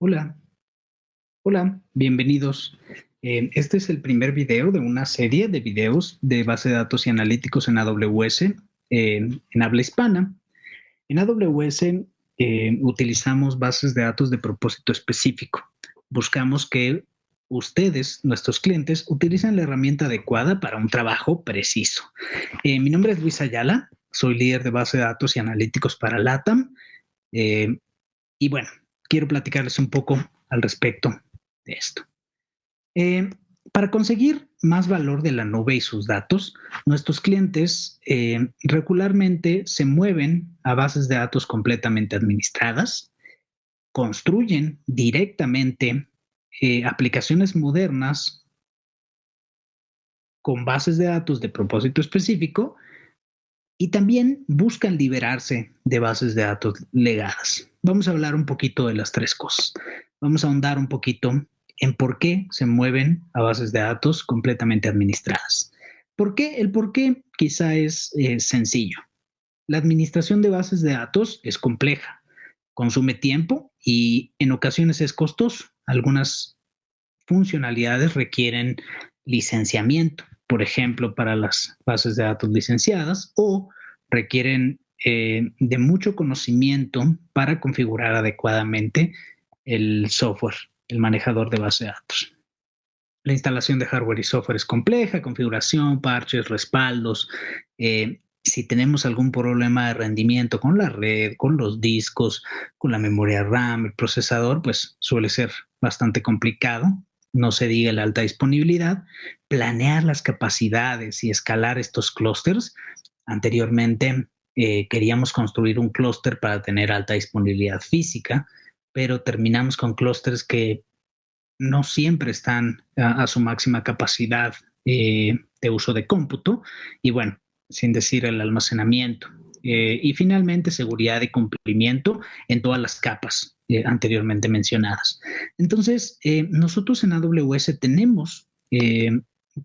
Hola, hola, bienvenidos. Este es el primer video de una serie de videos de base de datos y analíticos en AWS en habla hispana. En AWS utilizamos bases de datos de propósito específico. Buscamos que ustedes, nuestros clientes, utilicen la herramienta adecuada para un trabajo preciso. Mi nombre es Luis Ayala, soy líder de base de datos y analíticos para LATAM. Eh, y bueno, quiero platicarles un poco al respecto de esto. Eh, para conseguir más valor de la nube y sus datos, nuestros clientes regularmente se mueven a bases de datos completamente administradas, construyen directamente aplicaciones modernas con bases de datos de propósito específico y también buscan liberarse de bases de datos legadas. Vamos a hablar un poquito de las tres cosas. Vamos a ahondar un poquito en por qué se mueven a bases de datos completamente administradas. ¿Por qué? El por qué quizá es sencillo. La administración de bases de datos es compleja, consume tiempo y en ocasiones es costoso. Algunas funcionalidades requieren licenciamiento, por ejemplo, para las bases de datos licenciadas, o requieren de mucho conocimiento para configurar adecuadamente el software, el manejador de base de datos. La instalación de hardware y software es compleja, configuración, parches, respaldos. Si tenemos algún problema de rendimiento con la red, con los discos, con la memoria RAM, el procesador, pues suele ser bastante complicado. No se diga la alta disponibilidad. Planear las capacidades y escalar estos clústeres. Anteriormente queríamos construir un clúster para tener alta disponibilidad física, pero terminamos con clústeres que no siempre están a su máxima capacidad de uso de cómputo y bueno, sin decir el almacenamiento. Y finalmente, seguridad y cumplimiento en todas las capas anteriormente mencionadas. Entonces, nosotros en AWS tenemos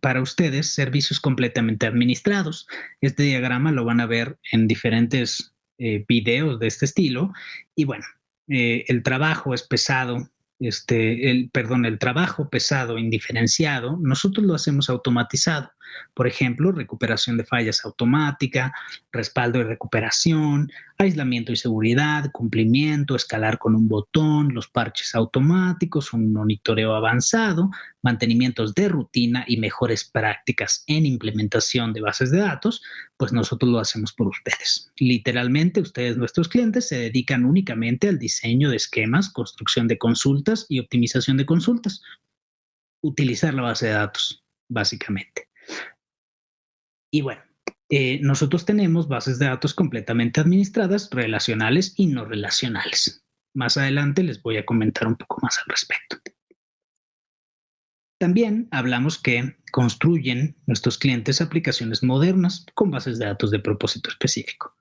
para ustedes servicios completamente administrados. Este diagrama lo van a ver en diferentes videos de este estilo. Y bueno, el trabajo es pesado, el trabajo pesado indiferenciado, nosotros lo hacemos automatizado. Por ejemplo, recuperación de fallas automática, respaldo y recuperación, aislamiento y seguridad, cumplimiento, escalar con un botón, los parches automáticos, un monitoreo avanzado, mantenimientos de rutina y mejores prácticas en implementación de bases de datos, pues nosotros lo hacemos por ustedes. Literalmente, ustedes, nuestros clientes, se dedican únicamente al diseño de esquemas, construcción de consultas y optimización de consultas. Utilizar la base de datos, básicamente. Y bueno, nosotros tenemos bases de datos completamente administradas, relacionales y no relacionales. Más adelante les voy a comentar un poco más al respecto. También hablamos que construyen nuestros clientes aplicaciones modernas con bases de datos de propósito específico.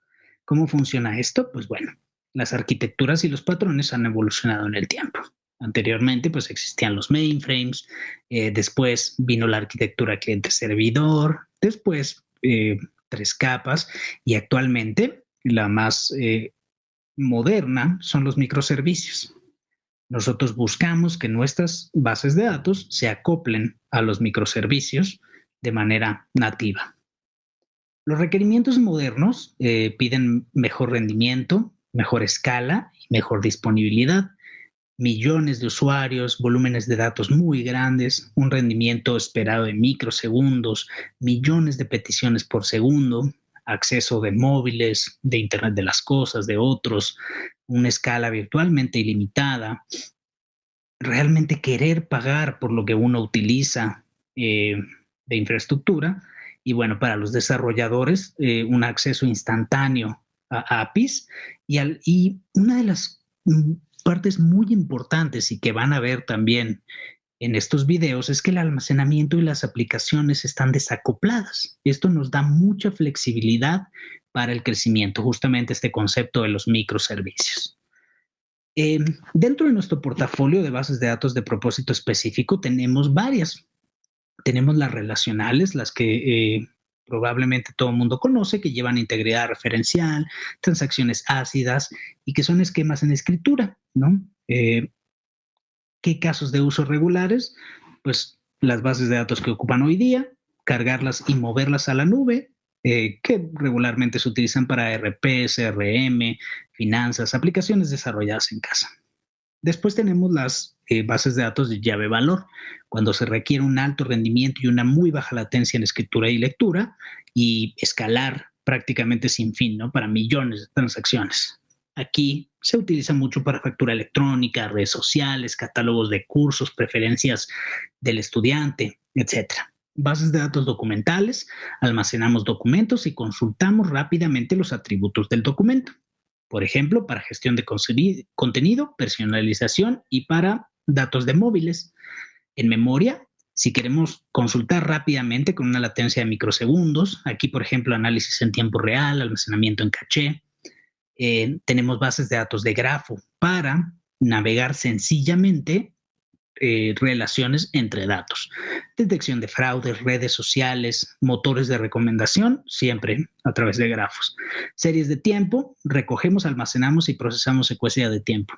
¿Cómo funciona esto? Pues bueno, las arquitecturas y los patrones han evolucionado en el tiempo. Anteriormente, pues existían los mainframes, después vino la arquitectura cliente-servidor, después tres capas y actualmente la más moderna son los microservicios. Nosotros buscamos que nuestras bases de datos se acoplen a los microservicios de manera nativa. Los requerimientos modernos piden mejor rendimiento, mejor escala y mejor disponibilidad. Millones de usuarios, volúmenes de datos muy grandes, un rendimiento esperado de microsegundos, millones de peticiones por segundo, acceso de móviles, de Internet de las cosas, de otros, una escala virtualmente ilimitada, realmente querer pagar por lo que uno utiliza de infraestructura. Y bueno, para los desarrolladores, un acceso instantáneo a APIs. Y una de las partes muy importantes y que van a ver también en estos videos es que el almacenamiento y las aplicaciones están desacopladas. Esto nos da mucha flexibilidad para el crecimiento, justamente este concepto de los microservicios. Dentro de nuestro portafolio de bases de datos de propósito específico tenemos varias. Tenemos las relacionales, las que probablemente todo el mundo conoce, que llevan integridad referencial, transacciones ácidas y que son esquemas en escritura, ¿no? ¿Qué casos de uso regulares? Pues las bases de datos que ocupan hoy día, cargarlas y moverlas a la nube, que regularmente se utilizan para ERP, CRM, finanzas, aplicaciones desarrolladas en casa. Después tenemos las bases de datos de llave valor, cuando se requiere un alto rendimiento y una muy baja latencia en escritura y lectura y escalar prácticamente sin fin, ¿no? Para millones de transacciones. Aquí se utiliza mucho para factura electrónica, redes sociales, catálogos de cursos, preferencias del estudiante, etcétera. Bases de datos documentales, almacenamos documentos y consultamos rápidamente los atributos del documento. Por ejemplo, para gestión de contenido, personalización y para datos de móviles. En memoria, si queremos consultar rápidamente con una latencia de microsegundos, aquí por ejemplo análisis en tiempo real, almacenamiento en caché. Tenemos bases de datos de grafo para navegar sencillamente relaciones entre datos. Detección de fraudes, redes sociales, motores de recomendación, siempre a través de grafos. Series de tiempo, recogemos, almacenamos y procesamos secuencia de tiempo.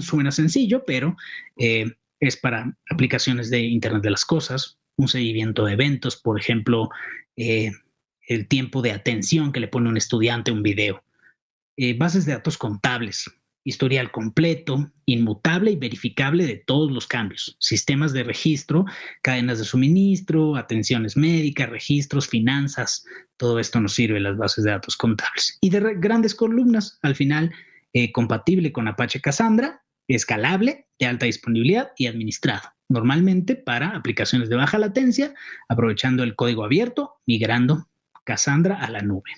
Suena sencillo, pero es para aplicaciones de Internet de las Cosas, un seguimiento de eventos, por ejemplo, el tiempo de atención que le pone un estudiante a un video. Bases de datos contables, historial completo, inmutable y verificable de todos los cambios, sistemas de registro, cadenas de suministro, atenciones médicas, registros, finanzas, todo esto nos sirve las bases de datos contables. Y de grandes columnas, al final, compatible con Apache Cassandra, escalable, de alta disponibilidad y administrado, normalmente para aplicaciones de baja latencia, aprovechando el código abierto, migrando Cassandra a la nube.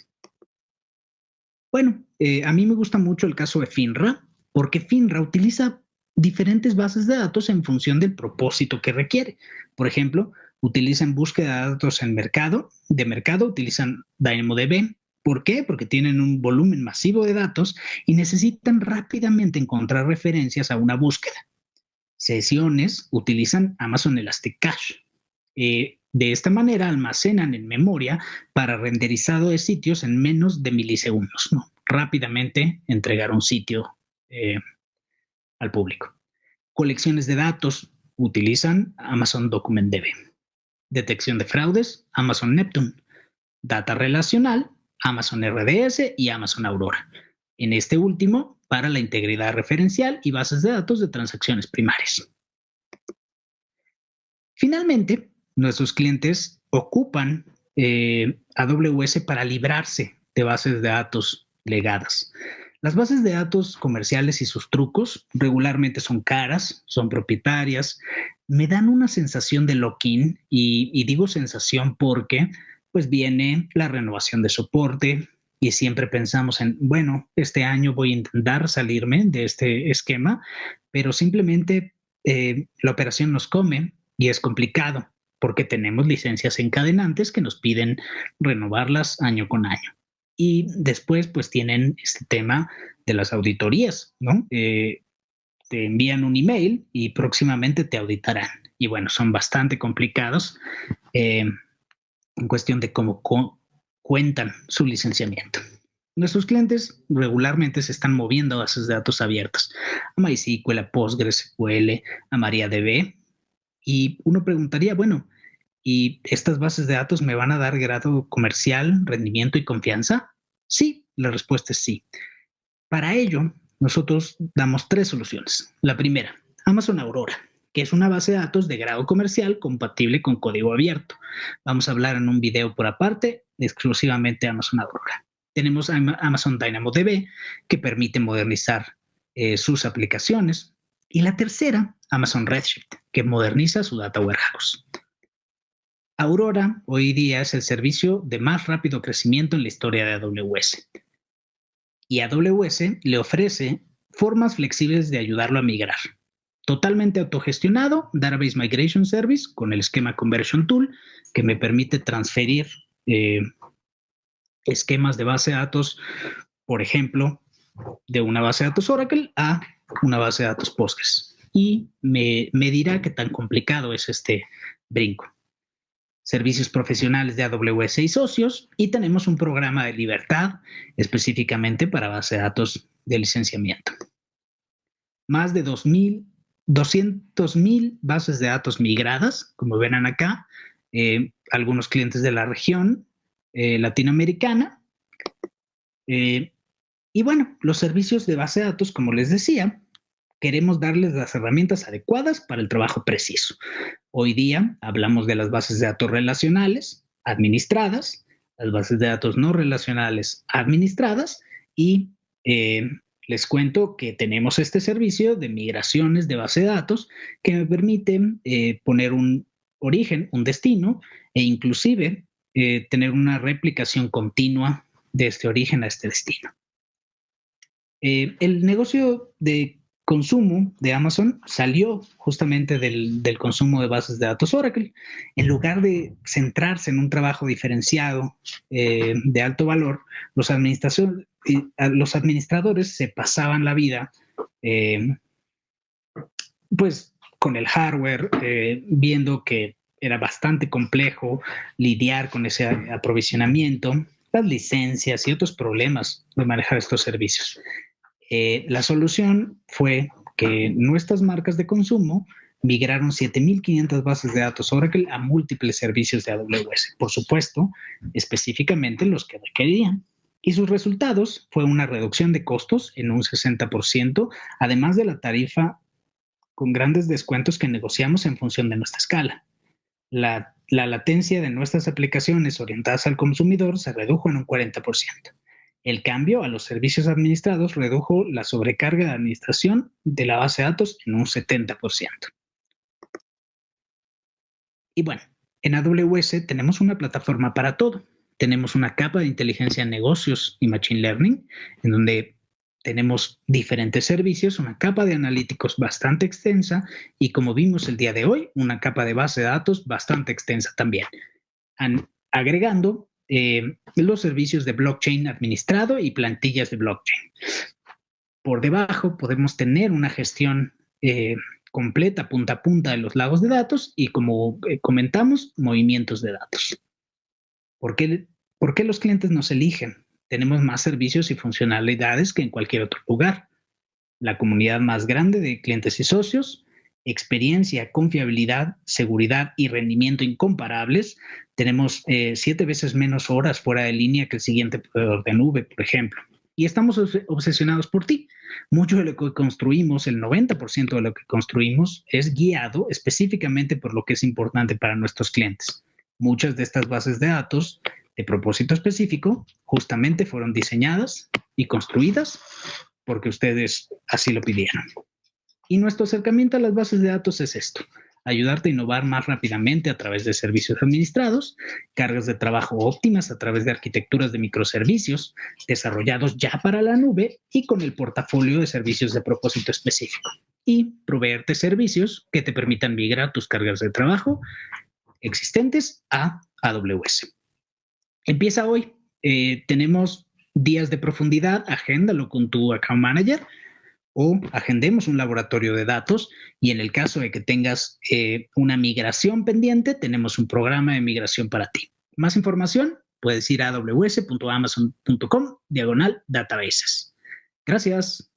Bueno, a mí me gusta mucho el caso de FINRA, porque FINRA utiliza diferentes bases de datos en función del propósito que requiere. Por ejemplo, utilizan búsqueda de datos de mercado, utilizan DynamoDB. ¿Por qué? Porque tienen un volumen masivo de datos y necesitan rápidamente encontrar referencias a una búsqueda. Sesiones utilizan Amazon Elastic Cache. De esta manera almacenan en memoria para renderizado de sitios en menos de milisegundos, ¿no? Rápidamente entregar un sitio al público. Colecciones de datos utilizan Amazon DocumentDB. Detección de fraudes, Amazon Neptune. Data relacional, Amazon RDS y Amazon Aurora. En este último, para la integridad referencial y bases de datos de transacciones primarias. Finalmente, nuestros clientes ocupan AWS para librarse de bases de datos legadas. Las bases de datos comerciales y sus trucos regularmente son caras, son propietarias, me dan una sensación de lock-in y digo sensación porque pues viene la renovación de soporte y siempre pensamos en, bueno, este año voy a intentar salirme de este esquema, pero simplemente la operación nos come y es complicado porque tenemos licencias encadenantes que nos piden renovarlas año con año. Y después, pues tienen este tema de las auditorías, ¿no? Te envían un email y próximamente te auditarán. Y bueno, son bastante complicados en cuestión de cómo cuentan su licenciamiento. Nuestros clientes regularmente se están moviendo a bases de datos abiertas, a MySQL, a PostgreSQL, a MariaDB. Y uno preguntaría, bueno, ¿y estas bases de datos me van a dar grado comercial, rendimiento y confianza? Sí, la respuesta es sí. Para ello, nosotros damos 3 soluciones. La primera, Amazon Aurora, que es una base de datos de grado comercial compatible con código abierto. Vamos a hablar en un video por aparte, exclusivamente Amazon Aurora. Tenemos Amazon DynamoDB, que permite modernizar sus aplicaciones. Y la tercera, Amazon Redshift, que moderniza su data warehouse. Aurora hoy día es el servicio de más rápido crecimiento en la historia de AWS. Y AWS le ofrece formas flexibles de ayudarlo a migrar. Totalmente autogestionado, Database Migration Service con el esquema Conversion Tool, que me permite transferir esquemas de base de datos, por ejemplo, de una base de datos Oracle a una base de datos Postgres. Y me dirá qué tan complicado es este brinco. Servicios profesionales de AWS y socios, y tenemos un programa de libertad específicamente para base de datos de licenciamiento. Más de 2,000 200,000 bases de datos migradas, como verán acá, algunos clientes de la región latinoamericana. Y bueno, los servicios de base de datos, como les decía, queremos darles las herramientas adecuadas para el trabajo preciso. Hoy día hablamos de las bases de datos relacionales administradas, las bases de datos no relacionales administradas y les cuento que tenemos este servicio de migraciones de base de datos que me permite poner un origen, un destino e inclusive tener una replicación continua de este origen a este destino. El negocio de consumo de Amazon salió justamente del consumo de bases de datos Oracle. En lugar de centrarse en un trabajo diferenciado de alto valor, los administradores se pasaban la vida pues con el hardware, viendo que era bastante complejo lidiar con ese aprovisionamiento, las licencias y otros problemas de manejar estos servicios. La solución fue que nuestras marcas de consumo migraron 7,500 bases de datos Oracle a múltiples servicios de AWS, por supuesto, específicamente los que requerían. Y sus resultados fue una reducción de costos en un 60%, además de la tarifa con grandes descuentos que negociamos en función de nuestra escala. La latencia de nuestras aplicaciones orientadas al consumidor se redujo en un 40%. El cambio a los servicios administrados redujo la sobrecarga de administración de la base de datos en un 70%. Y bueno, en AWS tenemos una plataforma para todo. Tenemos una capa de inteligencia en negocios y machine learning, en donde tenemos diferentes servicios, una capa de analíticos bastante extensa y, como vimos el día de hoy, una capa de base de datos bastante extensa también. Agregando los servicios de blockchain administrado y plantillas de blockchain. Por debajo podemos tener una gestión completa, punta a punta de los lagos de datos y, como comentamos, movimientos de datos. ¿Por qué los clientes nos eligen? Tenemos más servicios y funcionalidades que en cualquier otro lugar. La comunidad más grande de clientes y socios, experiencia, confiabilidad, seguridad y rendimiento incomparables. Tenemos 7 veces menos horas fuera de línea que el siguiente proveedor de nube, por ejemplo. Y estamos obsesionados por ti. Mucho de lo que construimos, el 90% de lo que construimos, es guiado específicamente por lo que es importante para nuestros clientes. Muchas de estas bases de datos de propósito específico justamente fueron diseñadas y construidas porque ustedes así lo pidieron. Y nuestro acercamiento a las bases de datos es esto: ayudarte a innovar más rápidamente a través de servicios administrados, cargas de trabajo óptimas a través de arquitecturas de microservicios desarrollados ya para la nube y con el portafolio de servicios de propósito específico, y proveerte servicios que te permitan migrar tus cargas de trabajo existentes a AWS. Empieza hoy. Tenemos días de profundidad, agéndalo con tu account manager o agendemos un laboratorio de datos, y en el caso de que tengas una migración pendiente, tenemos un programa de migración para ti. Más información, puedes ir a aws.amazon.com/databases. Gracias.